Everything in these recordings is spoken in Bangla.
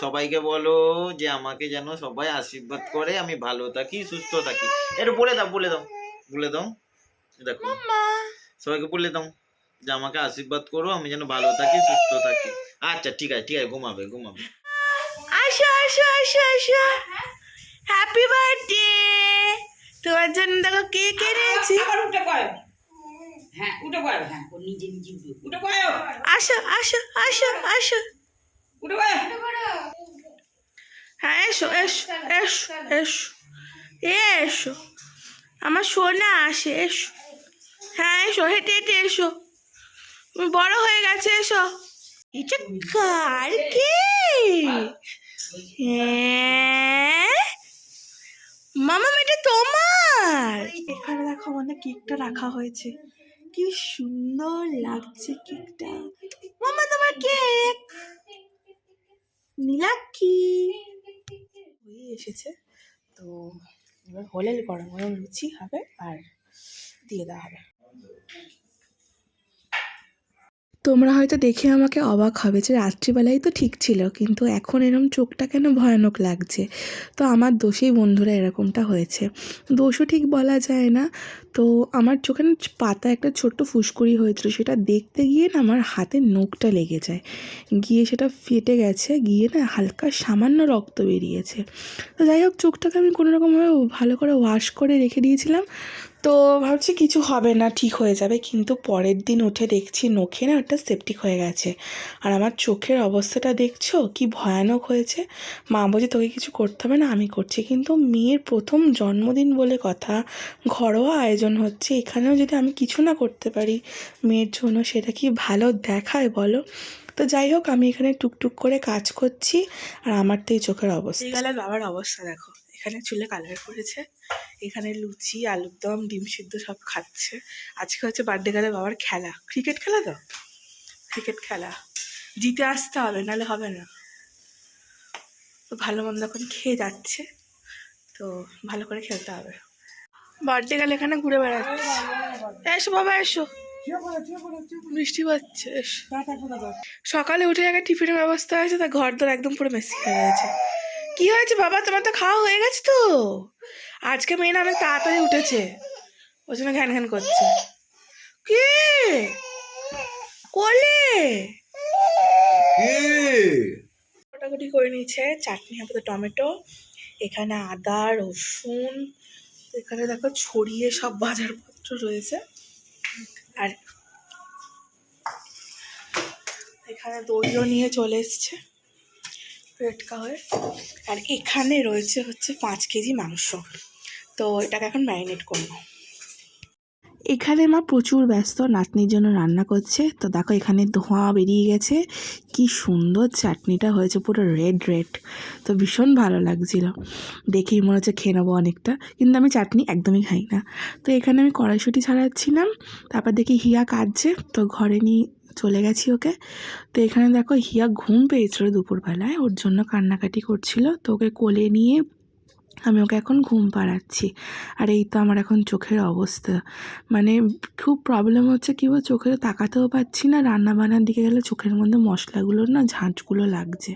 সবাইকে বলো যে আমাকে যেন সবাই আশীর্বাদ করে, আমি ভালো থাকি, সুস্থ থাকি। একটু বলে দাও, বলে দাও, বলে দাও। দেখো সবাইকে বলে দাও যে আমাকে আশীর্বাদ করো, আমি যেন ভালো থাকি, সুস্থ থাকি। আচ্ছা ঠিক আছে, ঠিক আছে, ঘুমাবে ঘুমাবে। আসো আসো আসো আসো, হ্যাপি বার্থডে। তোমার জন্য দেখো কেক এনেছি। হ্যাঁ উঠে পড়ো, হ্যাঁ ও নিজে নিজে উঠে পড়ো, আসো আসো আসো আসো, উঠে পড়ো। হ্যাঁ এসো এসো এসো এসো এসো, আমার সোনা আসে, এসো। হ্যাঁ এসো, হেঁটে হেঁটে এসো, তুমি বড় হয়ে গেছে, এসো। এটা কার কেক? হ্যাঁ মামা, এটা তোমার। এখানে দেখো আমাদের কেকটা রাখা হয়েছে, কি সুন্দর লাগছে কেকটা। মামা তোমার কেক, নীলাক্ষী হয়ে এসেছে। তো এবার হলে গরম গরম লুচি হবে আর দিয়ে দেওয়া হবে। তোমরা হয়তো দেখে আমাকে অবাক হবে যে রাত্রিবেলায় তো ঠিক ছিল, কিন্তু এখন এরকম চোখটা কেন ভয়ানক লাগছে। তো আমার দোষেই বন্ধুরা এরকমটা হয়েছে, দোষও ঠিক বলা যায় না। তো আমার চোখে না পাতা একটা ছোট্ট ফুসকুড়ি হয়েছিল, সেটা দেখতে গিয়ে না আমার হাতের নখটা লেগে যায়, গিয়ে সেটা ফেটে গেছে, গিয়ে না হালকা সামান্য রক্ত বেরিয়েছে। তো যাই হোক, চোখটাকে আমি কোনোরকমভাবে ভালো করে ওয়াশ করে রেখে দিয়েছিলাম। তো ভাবছি কিছু হবে না, ঠিক হয়ে যাবে, কিন্তু পরের দিন উঠে দেখছি নখে না ওটা সেপটিক হয়ে গেছে। আর আমার চোখের অবস্থাটা দেখছো কি ভয়ানক হয়েছে। মা বলছে তোকে কিছু করতে হবে না, আমি করছি। কিন্তু মেয়ের প্রথম জন্মদিন বলে কথা, ঘরোয়া আয়োজন হচ্ছে, এখানেও যদি আমি কিছু না করতে পারি মেয়ের জন্য, সেটা কি ভালো দেখায় বলো। তো যাই হোক, আমি এখানে টুকটুক করে কাজ করছি, আর আমার তো এই চোখের অবস্থা। এই গেলে বাবার অবস্থা দেখো, এখানে চুলে কালার করেছে, এখানে লুচি, আলুর দম, ডিম সিদ্ধ সব খাচ্ছে। আজকে হচ্ছে বার্থডে গেলে বাবার খেলা, ক্রিকেট খেলা, তো ক্রিকেট খেলা জিতে আসতে হবে, নাহলে হবে না। তো ভালো মন্দ এখন খেয়ে যাচ্ছে, তো ভালো করে খেলতে হবে। বার্থডে গেলে এখানে ঘুরে বেড়াচ্ছে। এসো বাবা এসো, বৃষ্টি পাচ্ছে, এসো। সকালে উঠে আগে টিফিনের ব্যবস্থা হয়েছে, তা ঘর দর একদম পুরো মেসি হয়ে গেছে। কি হয়েছে বাবা, তোমার তো খাওয়া হয়ে গেছে তো? আজকে মেয়ে না অনেক তাড়াতাড়ি উঠেছে, ওই জন্য ঘ্যান ঘ্যান করছে। কে কোলে কাটাকুটি করে নিয়েছে, চাটনি হবে তো টমেটো, এখানে আদা রসুন, এখানে দেখো ছড়িয়ে সব বাজারপত্র রয়েছে, আর এখানে দইও নিয়ে চলে এসছে রেটকা হয়ে। আর এখানে রয়েছে হচ্ছে 5 কেজি মাংস, তো এটাকে এখন ম্যারিনেট করবো। এখানে মা প্রচুর ব্যস্ত, নাতনির জন্য রান্না করছে। তো দেখো এখানে ধোঁয়া বেরিয়ে গেছে, কি সুন্দর চাটনিটা হয়েছে, পুরো রেড রেড। তো ভীষণ ভালো লাগছিল, দেখেই মনে হচ্ছে খেয়ে নেবো অনেকটা, কিন্তু আমি চাটনি একদমই খাই না। তো এখানে আমি কড়াইশুঁটি ছাড়াচ্ছিলাম, তারপর দেখি হিয়া কাটছে, তো ঘরে নিয়ে চলে গেছি ওকে। তো এখানে দেখো হিয়া ঘুম পেয়েছিল দুপুরবেলায়, ওর জন্য কান্নাকাটি করছিল, তো ওকে কোলে নিয়ে আমি ওকে এখন ঘুম পাড়াচ্ছি। আর এই তো আমার এখন চোখের অবস্থা, মানে খুব প্রবলেম হচ্ছে, কি বল, চোখে তাকাতেও পাচ্ছি না, রান্না বান্নার দিকে গেলে চোখের মধ্যে মশলাগুলো না ঝাঁঝগুলো লাগছে।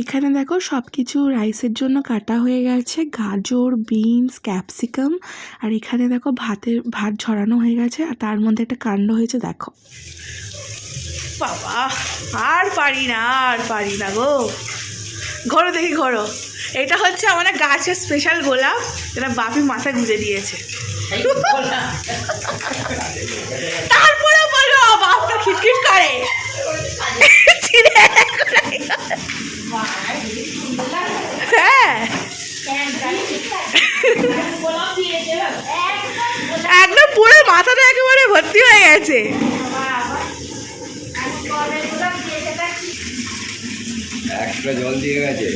এখানে দেখো সব কিছু রাইসের জন্য কাটা হয়ে গেছে, গাজর, বিনস, ক্যাপসিকাম, আর এখানে দেখো ভাত ঝরানো হয়ে গেছে, আর তার মধ্যে একটা কাণ্ড হয়েছে দেখো। বাবা আর পারি না গো, ঘরো দেখি ঘরো। এটা হচ্ছে আমাদের গাছের স্পেশাল গোলাপ, যেটা বাপি মাথায় গুঁজে দিয়েছে। তারপরে বলো বাপটা খিটখিট করে, হ্যাঁ একদম পুরো মাথাটা একেবারে ভর্তি হয়ে গেছে। জল দিয়ে গেছে,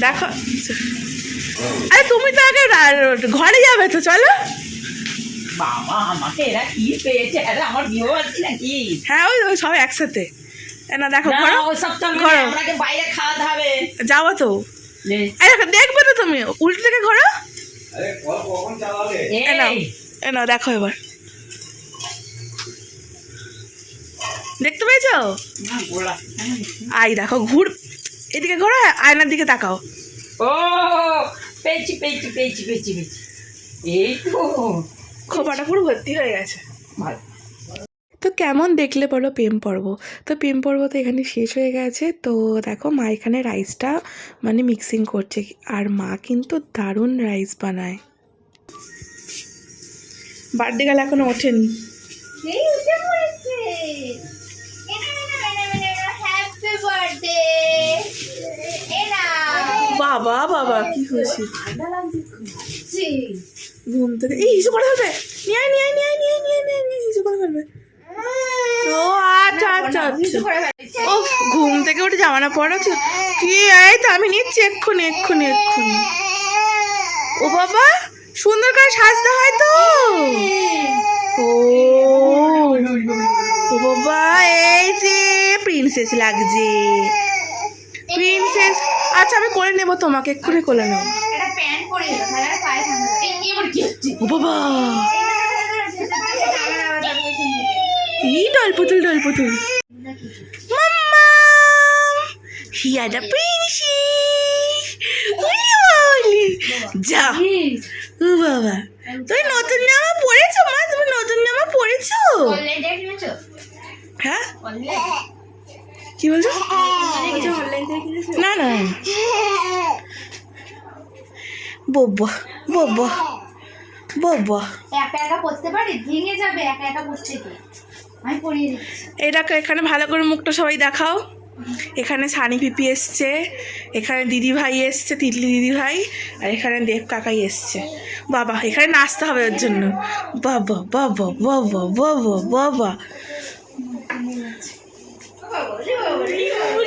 দেখো আরে তুমি তো আগে ঘরে যাবে, তো চলো। বাবা আমাকে এরা কি পেয়েছে, আরে আমার বিয়ে হচ্ছে নাকি? হ্যাঁ ওই সব একসাথে না, দেখো ওসব তো আমাকে বাইরে খাওয়াতে হবে, যাবো তো। দেখবে তো তুমি, উল্টো থেকে ঘোরো, এনাও দেখো এবার। দেখতে পেয়েছো? না গোলা আই দেখো, ঘুর, এদিকে ঘোরো, আয়নার দিকে তাকাও। ও পেয়েছি পেয়েছি পেয়েছি পেয়েছি পেয়েছি এই তো খোপাটা পুরো ভর্তি হয়ে গেছে। ভালো তো কেমন দেখলে বলো প্রেম পর্ব? তো প্রেম পর্ব তো এখানে শেষ হয়ে গেছে। তো দেখো মা এখানে রাইসটা মানে মিক্সিং করছে, আর মা কিন্তু দারুণ রাইস বানায়। বার্থডে গাল এখনো ওঠেনি। এই উঠে পড়েছে। Happy birthday. এরা বাবা বাবা কি খুশি জি। ঘুম থেকে, এই হিসু করে ফেলবে, নিয়ে আয়, নিয়ে আয়, নিয়ে আয়, নিয়ে আয়, নিয়ে আয়, নিয়ে আয়, নিয়ে আয়, হিসু করে ফেলবে। ও আচ্ছা আচ্ছা আচ্ছা। ও ঘুম থেকে উঠে জামানা পড়াচ্ছ কি? এই তো আমি নিচ্ছি এক্ষুনি এক্ষুনি এক্ষুনি। ও বাবা সুন্দর করে সাজতে হয় তো। ও ও বাবা, এই যে প্রিন্সেস লাগছে, প্রিন্সেস। আচ্ছা আমি করে নেবো, তোমাকে এক্ষুনি করে নেবো। এটা প্যান্ট পরে এলো, তাহলে আর পায়ে ঠান্ডা লাগে। এই এবার কি হচ্ছে? ও বাবা, এই ডল পুতুল ডল পুতুল। মাম্মা হিয়া দা প্রিন্সেস, ওলি ওলি যা। ও বাবা, তুমি নতুন জামা পরেছো মা? তুমি নতুন জামা পরেছো? অনলাইন থেকে কিনেছো? হ্যাঁ অনলাইন কি বলছো? অনলাইন থেকে কিনেছো? না না বাবা বাবা বাবা, একা একা পড়তে পারি? ভেঙে যাবে একা একা পড়তে গিয়ে। আমি পড়িয়ে দিচ্ছি। এটাকে এখানে ভালো করে মুখটা সবাই দেখাও। এখানে সানি পিপি এসছে, এখানে দিদি ভাই এসছে, তিতলি দিদি ভাই, আর এখানে দেব কাকাই এসছে। বাবা এখানে নাচতে হবে ওর জন্য। বাবা বাবা বাবা বাবা বাবা,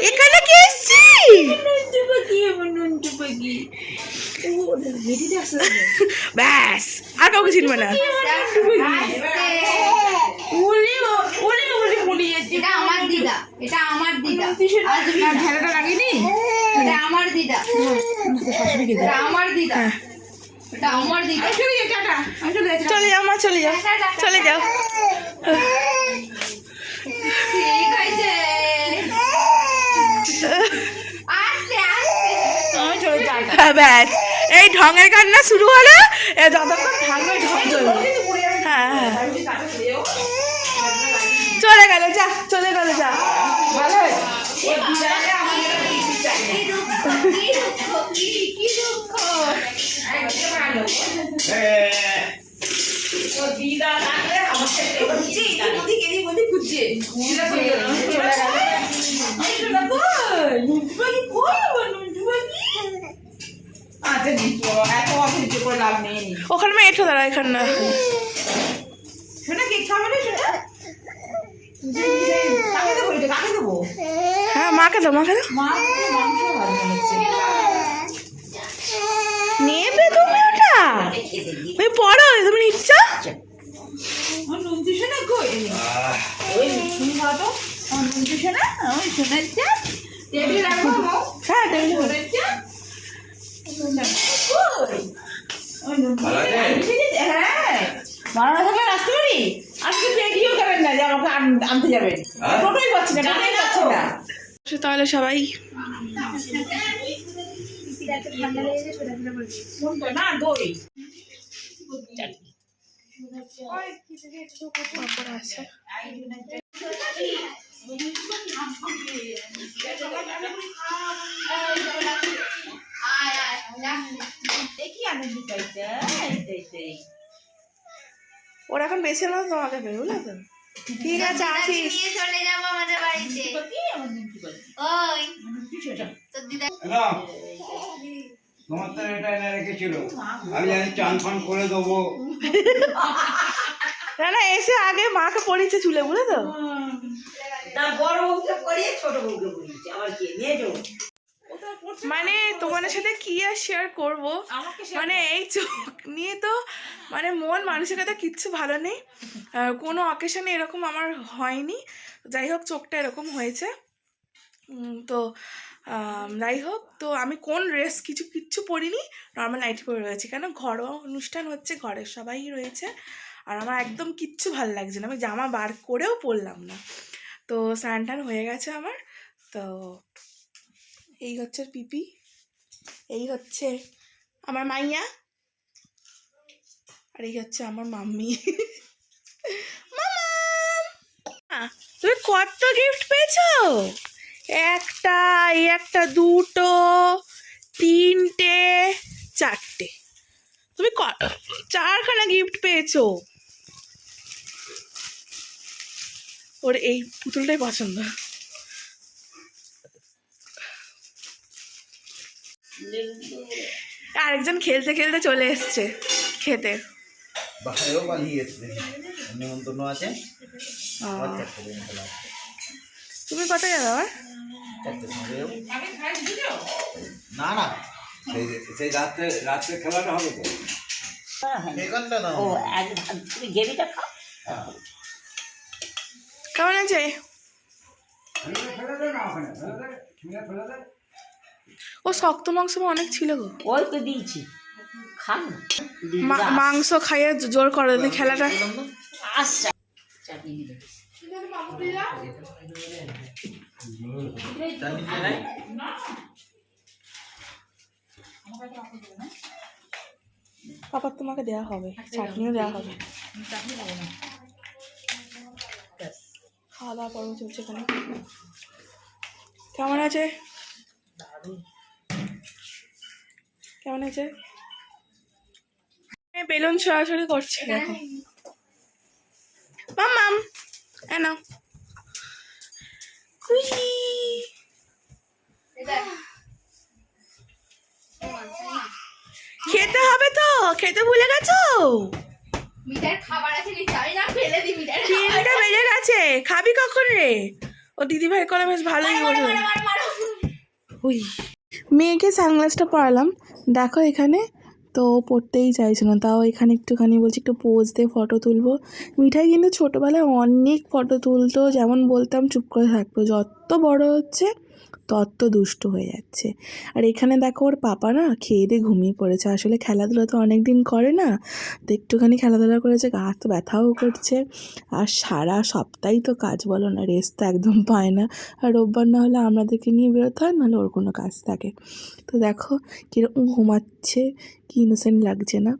এখানে কি এসছি? ব্যাস আর কাউকে চিনবে না। এটা আমার দিদা, এটা আমার দিদা। ঝাড়াটা লাগিনি? এটা আমার দিদা, এটা আমার দিদা, এটা আমার দিদা। চলে যাও মা, চলে যাও, চলে যাও। ঠিক আছে। আস্তে আস্তে। হ্যাঁ, ব্যাস এই ঢঙের কান্না শুরু হলো, যতক্ষণ থাকবে ঢং চলবে। হ্যাঁ হ্যাঁ, চলে গেল, যা চলে গেল, যা। কি দুঃখ। ওখানে মেয়ে এঠো দাঁড়া, এখানে না। হ্যাঁ মাকে দাও, মাকে দাও। নেবে তুমি ওটা? তুমি পড়ো, তুমি নিচ্ছ? হ্যাঁ টেবিলে মারা থাকলে আসতে পারি, আজকে রেডিও করেন না যে আমাকে আনতে যাবেন। টোটোই পাচ্ছি না, টোটোই পাচ্ছি না। তাহলে সবাই ঠান্ডা লেগেছে, ছোটা ছোটা করছি। না দই পাপড় আছে। দেখি আনন্দ পাইতে ওরা এখন বেছে নাও তোমাকে পেয়ে, বুঝলে তো? ঠিক আছে আসিস। নিয়ে চলে যাবো আমাদের বাড়িতে। ওই তোর দিদা তোমার তো এটা এনে রেখেছিল, আমি জানি চান ফান করে দেবো। না না, এসে আগে মাকে পড়িয়েছে চুলে, বুঝলে তো? তার বড় বউকে পড়িয়ে ছোট বউকে পড়িয়েছে, আবার কে নিয়ে যাবো। মানে তোমাদের সাথে কি আর শেয়ার করব, মানে এই চোখ নিয়ে তো মানে মন মানসিকতা কিচ্ছু ভালো নেই। কোনো অকেশনে এরকম আমার হয়নি, যাই হোক চোখটা এরকম হয়েছে। তো যাই হোক, তো আমি কোন ড্রেস কিচ্ছু পরিনি, নর্মাল নাইটি পরে রয়েছে, কেন ঘরোয়া অনুষ্ঠান হচ্ছে, ঘরের সবাই রয়েছে, আর আমার একদম কিচ্ছু ভালো লাগছে না, আমি জামা বার করেও পরলাম না। তো স্নান টান হয়ে গেছে আমার। তো এই হচ্ছে পিপি, এই হচ্ছে আমার মাইয়া, আর এই হচ্ছে আমার মাম্মি। মামা, তুমি কত গিফট পেয়েছো? একটা, এই একটা, দুটো, তিনটে, চারটে। তুমি চারখানা গিফট পেয়েছো। ওর এই পুতুলটাই পছন্দ। আরেকজন খেলতে খেলতে চলে এসছে খেতে। বাসায়ও পালিয়ে এসছে, নিমন্ত্রণ আছে। তুমি কটায় যাবে আবার? না না, সেই রাত্রে রাত্রে খেলাটা হবে তো। এখানটা না। ও তুমি গেভিটা খাও। কেমন আছে? ফেলে দে না, ওখানে ফেলে দে, ফেলে দে। ও শক্ত মাংস অনেক ছিল গো। ওই তো দিয়েছি, খান না। মাংস খাইয়ে জোর করে দিলে খেলাটা। আচ্ছা পাপা তোমাকে দেওয়া হবে, চাটনিও দেওয়া হবে। খাওয়া দাওয়া পর্ব চলছে এখানে। কেমন আছে? কেমন আছে? বেলুন ছড়াছড়ি করছে দেখো। মাম্মাম এনো। খেতে হবে তো, খেতে ভুলে গেছো? মিঠার খাবার আছে নিচে, আমি না ফেলে দিই মিঠার। 3টা বেজে গেছে, খাবি কখন রে? ও দিদি ভাই করে বেশ ভালোই বলল। ওই মেয়েকে সানগ্লাসটা পরালাম, দেখো এখানে তো পড়তেই চাইছে না, তাও এখানে একটুখানি বলছি একটু পোজ দিয়ে ফটো তুলবো। মিঠাই কিন্তু ছোটোবেলায় অনেক ফটো তুলতো, যেমন বলতাম চুপ করে থাকতো, যত বড় হচ্ছে তত দুষ্ট হয়ে যাচ্ছে। আর এখানে দেখো ওর পাপা না খেয়ে দিয়ে ঘুমিয়ে পড়েছে, আসলে খেলাধুলা তো অনেক দিন করে না, তো একটুখানি খেলাধুলা করেছে, গা হাত তো ব্যথাও করছে। আর সারা সপ্তাহই তো কাজ, বলো না, রেস্ট তো একদম পায় না। আর রোববার না হলে আমাদেরকে নিয়ে বেরোতে হয়, নাহলে ওর কোনো কাজ থাকে। তো দেখো কীরকম ঘুমাচ্ছে, কি ইনোসেন্ট লাগছে না?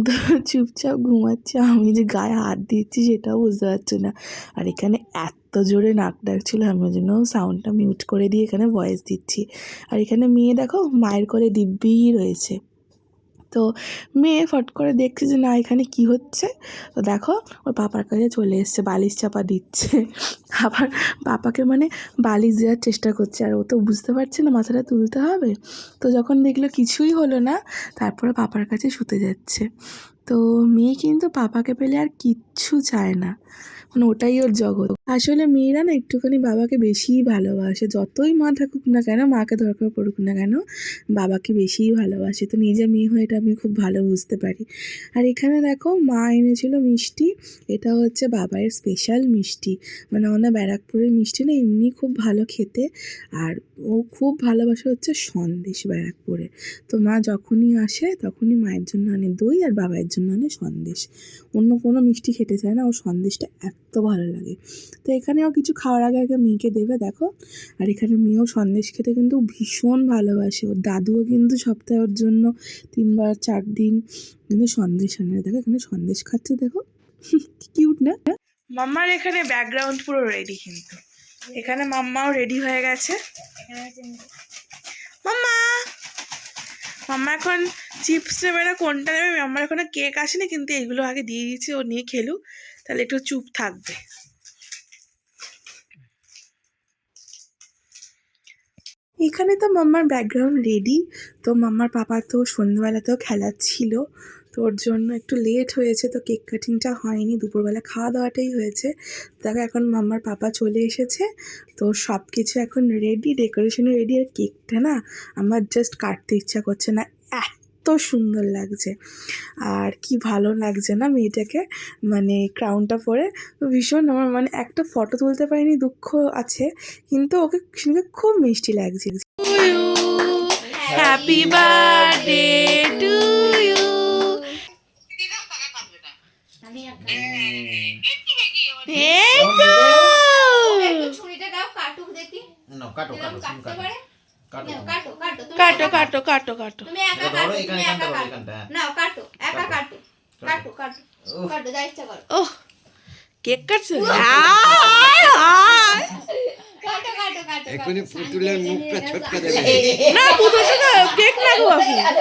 তো চুপচাপ ঘুমাচ্ছে, আমি যে গায়ে হাত দিচ্ছি সেটাও বুঝতে পারছি না। আর এখানে এত জোরে নাক ডাকছিল, আমি ওই জন্য সাউন্ডটা মিউট করে দিয়ে এখানে ভয়েস দিচ্ছি। আর এখানে মেয়ে দেখো মায়ের কোলে দিব্যি রয়েছে। তো মেয়ে ফট করে দেখছে যে না এখানে কি হচ্ছে, তো দেখো ওর পাপার কাছে চলে এসছে, বালিশ চাপা দিচ্ছে। আবার পাপাকে মানে বালিশ দেওয়ার চেষ্টা করছে, আর ও তো বুঝতে পারছে না মাথাটা তুলতে হবে। তো যখন দেখলো কিছুই হলো না, তারপরে পাপার কাছে শুতে যাচ্ছে। তো মেয়ে কিন্তু পাপাকে পেলে আর কিচ্ছু চায় না, মানে ওটাই ওর জগৎ। আসলে মেয়েরা না একটুখানি বাবাকে বেশিই ভালোবাসে, যতই মা থাকুক না কেন, মাকে দরকার পড়ুক না কেন, বাবাকে বেশিই ভালোবাসে। তো নিজে মেয়ে হয়ে এটা আমি খুব ভালো বুঝতে পারি। আর এখানে দেখো মা এনেছিল মিষ্টি, এটা হচ্ছে বাবার স্পেশাল মিষ্টি, মানে আমাদের ব্যারাকপুরের মিষ্টি না এমনি খুব ভালো খেতে। আর ও খুব ভালোবাসে হচ্ছে সন্দেশ ব্যারাকপুরে। তো মা যখনই আসে তখনই মায়ের জন্য আনে দই, আর বাবার জন্য আনে সন্দেশ। অন্য কোনো মিষ্টি খেতে চায় না, ও সন্দেশটা এত ভালো লাগে। তো এখানেও কিছু খাওয়ার আগে আগে মেয়েকে দেবে দেখো। আর এখানে মেয়েও সন্দেশ খেতে কিন্তু ভীষণ ভালোবাসে, ওর দাদুও কিন্তু সপ্তাহে ওর জন্য 3-4 দিন কিন্তু সন্দেশ আনে। দেখো এখানে সন্দেশ খাচ্ছে, দেখো কিউট না? মাম্মার এখানে ব্যাকগ্রাউন্ড পুরো রেডি, কিন্তু এখানে মাম্মাও রেডি হয়ে গেছে। মাম্মা মাম্মা এখন চিপস নেবে না কোনটা নেবে, মাম্মার এখানে কেক আসেনি, কিন্তু এগুলো আগে দিয়ে দিয়েছি, ও নিয়ে খেলুক, তাহলে একটু চুপ থাকবে। এখানে তো মাম্মার ব্যাকগ্রাউন্ড রেডি। তো মাম্মার পাপা তো সন্ধ্যেবেলাতেও খেলা ছিল, তো ওর জন্য একটু লেট হয়েছে, তো কেক কাটিংটা হয়নি, দুপুরবেলা খাওয়া দাওয়াটাই হয়েছে। দেখো এখন মাম্মার পাপা চলে এসেছে, তো সব কিছু এখন রেডি, ডেকোরেশনও রেডি। আর কেকটা না আমার জাস্ট কাটতে ইচ্ছা করছে না, এত সুন্দর লাগছে। আর কি ভালো লাগছে না মেয়েটাকে, মানে ক্রাউনটা পরে ভীষণ, আমার মানে একটা ফটো তুলতে পারিনি, দুঃখ আছে, কিন্তু ওকে শুনে খুব মিষ্টি লাগছে। Happy birthday to you. এই তো নাও কাটো এরকম কাটো তুমি কাটতে কাটো পারে কাটো নাও, তুমি। কাটো কাটো তুমি কাটো একা কাটো কাটো কাটো তুমি একা এটা কাটো ধরো, তুমি এখানে একা এখানটা ধরো, কাটো এখানটা, হ্যাঁ। নাও কাটো একা কাটো কাটো কাটো উফ। কাটো যা ইচ্ছা করো ওহ কেক কাটছে কাটো কাটো কাটো এক্ষুনি কাটো। পুতুলের শান্তি মুখটা নিয়ে ছটকা নাও। দেবে না পুতুলটা না কেক না গো বাপি হ্যাঁ,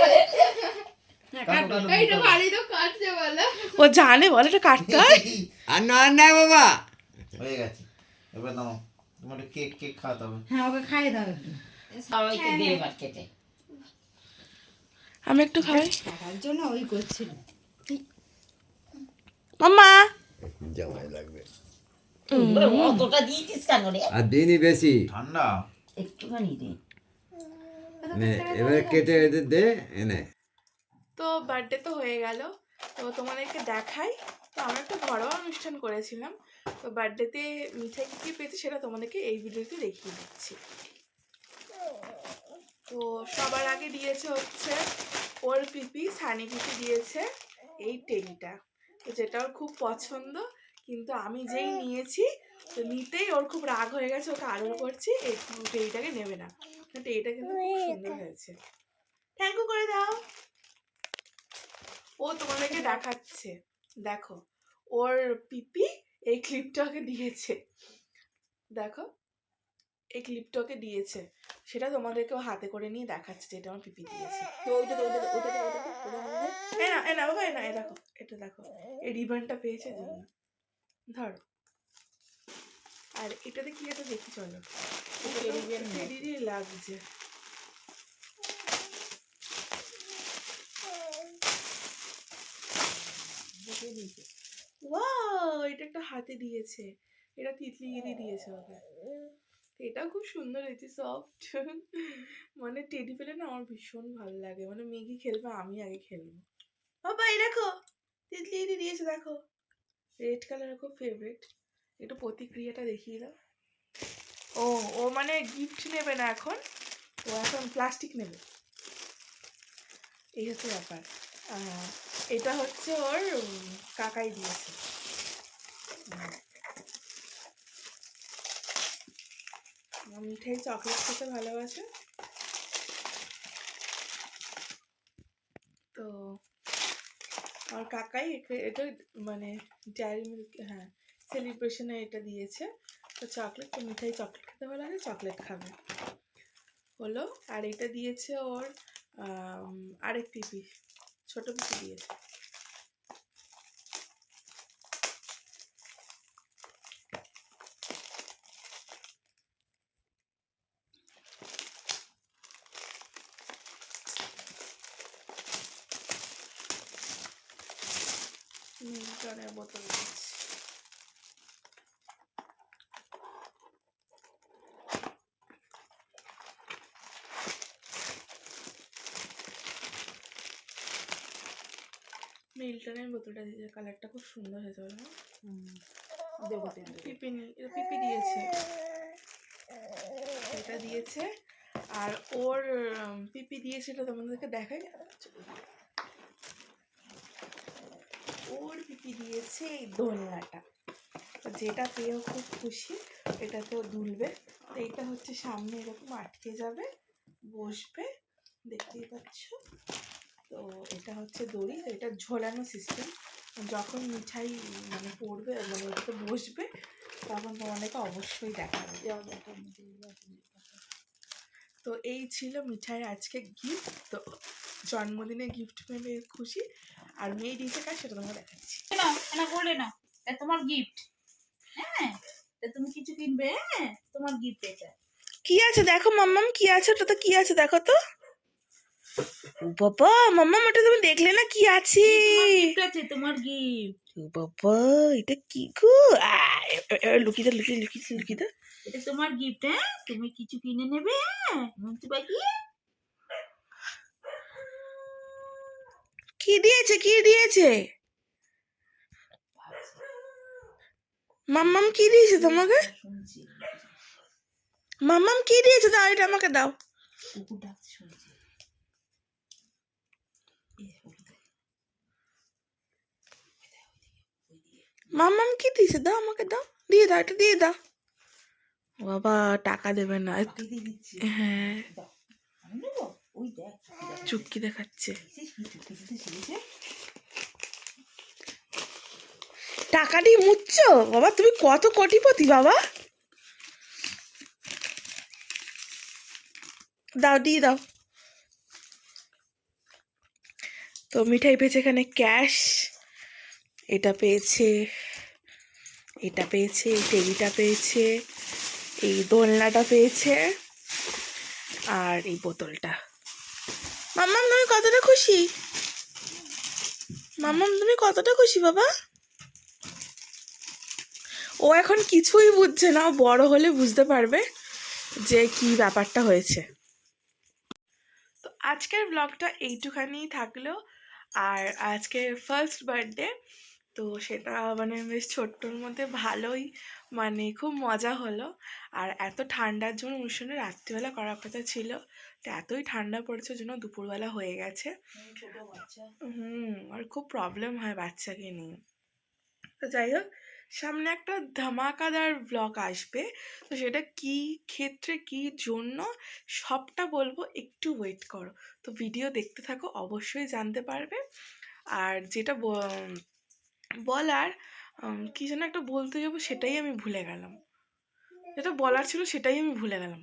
কাটো, কাটো। কাটো, এইটা কাটো। ভারী তো কাটছে বলো ও জানে বলে এটা কাটতে হয় আর না বাবা হয়ে গেছে, এবার নাও তোমার কেক কেক খাওয়াতে হবে। হ্যাঁ ওকে খাইয়ে দাও একটু সবাইকে দে এবার কেটে আমি একটু খাই টাকার জন্য ওই করছিল মাম্মা জামাই লাগবে অতটা দিয়েছিস কেন রে আর দিনই বেশি ঠান্ডা। একটুখানি দে এবারে কেটে এদের দে এনে তো বার্থডে তো হয়ে গেল, তো তোমাদেরকে দেখাই। তো আমরা একটা ঘরোয়া অনুষ্ঠান করেছিলাম, তো বার্থডেতে মিঠাই কী কী পেয়েছি সেটা তোমাদেরকে এই ভিডিওতে দেখিয়ে দিচ্ছি। তো সবার আগে দিয়েছে হচ্ছে ওর পিপি, সানি পিপি দিয়েছে এই টেডিটা, তো যেটা ওর খুব পছন্দ, কিন্তু আমি যেই নিয়েছি তো নিতেই ওর খুব রাগ হয়ে গেছে, ওকে আদর করছি এই টেডিটাকে নেবে না। টেডিটা কিন্তু খুব সুন্দর হয়েছে, থ্যাংক ইউ করে দাও। ও তোমাদেরকে দেখাচ্ছে, দেখো ওর পিপি এই ক্লিপটা ওকে দিয়েছে, দেখো এই ক্লিপটা ওকে দিয়েছে, সেটা তোমাদেরকে ও হাতে করে নিয়ে দেখাচ্ছে যেটা আমার পিপি দিয়েছে। তো ওটা এ না বাবা, এ দেখো এটা দেখো এই রিবনটা পেয়েছে জন্য, ধরো। আর এটাতে কি আছে দেখি চলো, টেডিরই লাগছে। ওয়াও, এটা একটা হাতে দিয়েছে, এটা তিতলিগিরি দিয়েছে ওকে। এটাও খুব সুন্দর হয়েছে, সফট। মানে টেডি পেলে না আমার ভীষণ ভালো লাগে, মানে মেঘি খেলবে আমি আগে খেলবো। বাবা এই দেখো তিতলিগিরি দিয়েছে, দেখো রেড কালার খুব ফেভারিট। একটু প্রতিক্রিয়াটা দেখিয়ে দাও। ও ও মানে গিফট নেবে না এখন, ও এখন প্লাস্টিক নেবে, এই হচ্ছে ব্যাপার। এটা হচ্ছে ওর কাকাই দিয়েছে। মিঠাই চকলেট খেতে ভালোবাসে, তো আর কাকাই এটা মানে ডেয়ারি মিল্ক, হ্যাঁ সেলিব্রেশনে এটা দিয়েছে। তো চকলেট, তো মিঠাই চকলেট খেতে ভালো লাগে, চকলেট খাবে হলো। আর এটা দিয়েছে ওর আরেক পিপি, ছোট পিপি দিয়েছে। মিল্টনের বোতল দিয়েছে। মিল্টনের বোতলটা দিয়েছে, কালারটা খুব সুন্দর হয়েছে বলো। পিপি পিপি দিয়েছে, এটা দিয়েছে। আর ওর পিপি দিয়েছে, এটা তোমাদেরকে দেখাই। ওর পিপি দিয়েছে এই দোলনাটা, তো যেটা পেয়েও খুব খুশি, এটাতেও দুলবে। তো এটা হচ্ছে সামনে এরকম আটকে যাবে, বসবে, দেখতেই পাচ্ছ। তো এটা হচ্ছে দড়ি, তো এটা ঝোলানো সিস্টেম, যখন মিঠাই মানে পড়বে মানে ওটাতে বসবে তখন তোমাদেরকে অবশ্যই দেখাবে। তো এই ছিল মিঠাইয়ের আজকে গিফট। তো জন্মদিনে গিফট পেয়ে খুশি, আর মেয়ে দিয়েছে কাজ সেটা তোমাকে দেখাচ্ছি। না বলে না এটা তোমার গিফট হ্যাঁ তা তুমি কিছু কিনবে হ্যাঁ তোমার গিফট এটা কি আছে দেখো মাম্মাম, কি আছে ওটাতে, কি আছে দেখো তো। ও বাবা মাম্মাম, ওটা তুমি দেখলে না কি আছে? গিফট আছে তোমার গিফট ও বাবা এটা কি গো, লুকিয়ে দাও লুকিয়ে লুকিয়ে লুকিয়ে দাও। এটা তোমার গিফট হ্যাঁ তুমি কিছু কিনে নেবে হ্যাঁ মন্ত্রী পাখি কি দিয়েছে, কি দিয়েছে মাম্মাম, কি দিয়েছে তোমাকে? শুনছি মাম্মাম কি দিয়েছে, দাও এটা আমাকে দাও। কুকুর ডাকছে শুনছি মাম্মাম কি দিয়েছে, দাও আমাকে দাও, দিয়ে দাও, এটা দিয়ে দাও। বাবা টাকা দেবে না। দিয়ে দিচ্ছি হ্যাঁ, দাও আমি নেবো ওই দেখ চুক্তি দেখাচ্ছে। কি চুক্তি দিতে শিখেছে টাকা দিয়ে মুচ্ছো বাবা, তুমি কত কোটিপতি বাবা। দাও, দিয়ে দাও। তো মিঠাই পেয়েছে এখানে ক্যাশ, এটা পেয়েছে, এটা পেয়েছে, এই টেবিটা পেয়েছে, এই দোলনাটা পেয়েছে, আর এই বোতলটা। মাম্মাম তুমি কতটা খুশি? মাম্মাম তুমি কতটা খুশি বাবা? ও এখন কিছুই বুঝছে না, ও বড় হলে বুঝতে পারবে যে কি ব্যাপারটা হয়েছে। তো আজকের ব্লগটা এইটুখানিই থাকলো। আর আজকে ফার্স্ট বার্থডে, তো সেটা মানে বেশ ছোট্টর মধ্যে ভালোই, মানে খুব মজা হলো। আর এত ঠান্ডার জন্য অনুষ্ঠানে রাত্রিবেলা করার কথা ছিল, তো এতই ঠান্ডা পড়েছে জন্য দুপুরবেলা হয়ে গেছে। ছোট বাচ্চা আর খুব প্রবলেম হয় বাচ্চাকে নিয়ে। তো যাই হোক, সামনে একটা ধামাকাদার ব্লগ আসবে, তো সেটা কি ক্ষেত্রে কি জন্য সবটা বলবো, একটু ওয়েট করো। তো ভিডিও দেখতে থাকো, অবশ্যই জানতে পারবে। আর যেটা বলার কি যেন একটা বলতে যাবো, সেটাই আমি ভুলে গেলাম। যেটা বলার ছিল সেটাই আমি ভুলে গেলাম।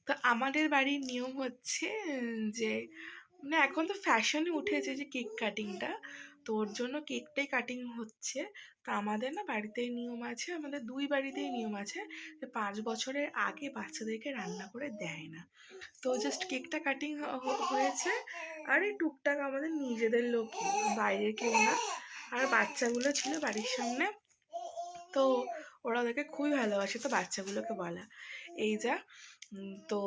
তো আমাদের বাড়ির নিয়ম হচ্ছে যে, মানে এখন তো ফ্যাশনে উঠেছে যে কেক কাটিংটা, তো ওর জন্য কেকটাই কাটিং হচ্ছে। তো আমাদের না বাড়িতেই নিয়ম আছে, আমাদের দুই বাড়িতেই নিয়ম আছে যে 5 বছরের আগে বাচ্চাদেরকে রান্না করে দেয় না। তো জাস্ট কেকটা কাটিং হয়েছে, আর এই টুকটাক আমাদের নিজেদের লোকই, বাইরের কেউ না। আর বাচ্চাগুলো ছিল বাড়ির সামনে, তো ওরা ওদেরকে খুবই ভালোবাসে, তো বাচ্চাগুলোকে বলা এই যা তো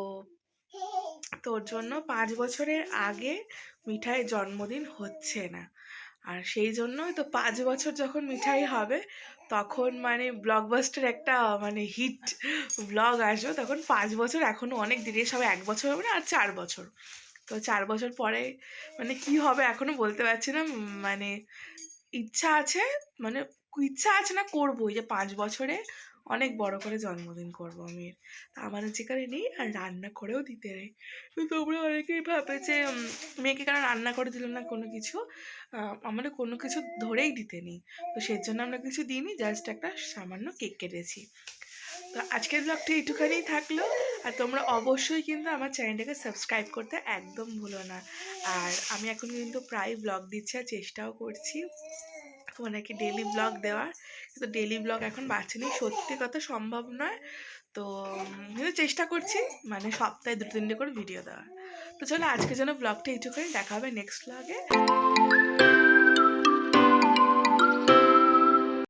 তোর জন্য 5 বছরের আগে মিঠাই জন্মদিন হচ্ছে না। আর সেই জন্যই তো 5 বছর যখন মিঠাই হবে, তখন মানে ব্লকবাস্টার একটা মানে হিট ব্লগ আসবে। তখন 5 বছর এখনো অনেক দেরি, সবাই 1 বছর হবে না, আর 4 বছর। তো 4 বছর পরে মানে কি হবে এখনো বলতে পারছি না। মানে ইচ্ছা আছে, মানে ইচ্ছা আছে না, করবোই যে 5 বছরে অনেক বড় করে জন্মদিন করবো আমি। তা আমাদের যেখানে নেই, আর রান্না করেও দিতে নেই। তো তোমরা অনেকেই ভাবে যে মেয়েকে কেন রান্না করে দিল না কোনো কিছু। আমাদের কোনো কিছু ধরেই দিতে নেই, তো সেজন্য আমরা কিছু দিইনি, জাস্ট একটা সামান্য কেক কেটেছি। তো আজকের ব্লগটা এইটুখানেই থাকলো। আর তোমরা অবশ্যই কিন্তু আমার চ্যানেলটাকে সাবস্ক্রাইব করতে একদম ভুলো না। আর আমি এখন কিন্তু প্রায় ব্লগ দিচ্ছি, আর চেষ্টাও করছি তোমাদেরকে ডেলি ব্লগ দেওয়ার, কিন্তু ডেলি ব্লগ এখন বাচ্চা নেই, সত্যি কথা সম্ভব নয়। তো কিন্তু চেষ্টা করছি মানে সপ্তাহে 2-3টে করে ভিডিও দেওয়ার। তো চলো আজকে যেন ব্লগটা এইটুখানি, দেখা হবে নেক্সট ব্লগে।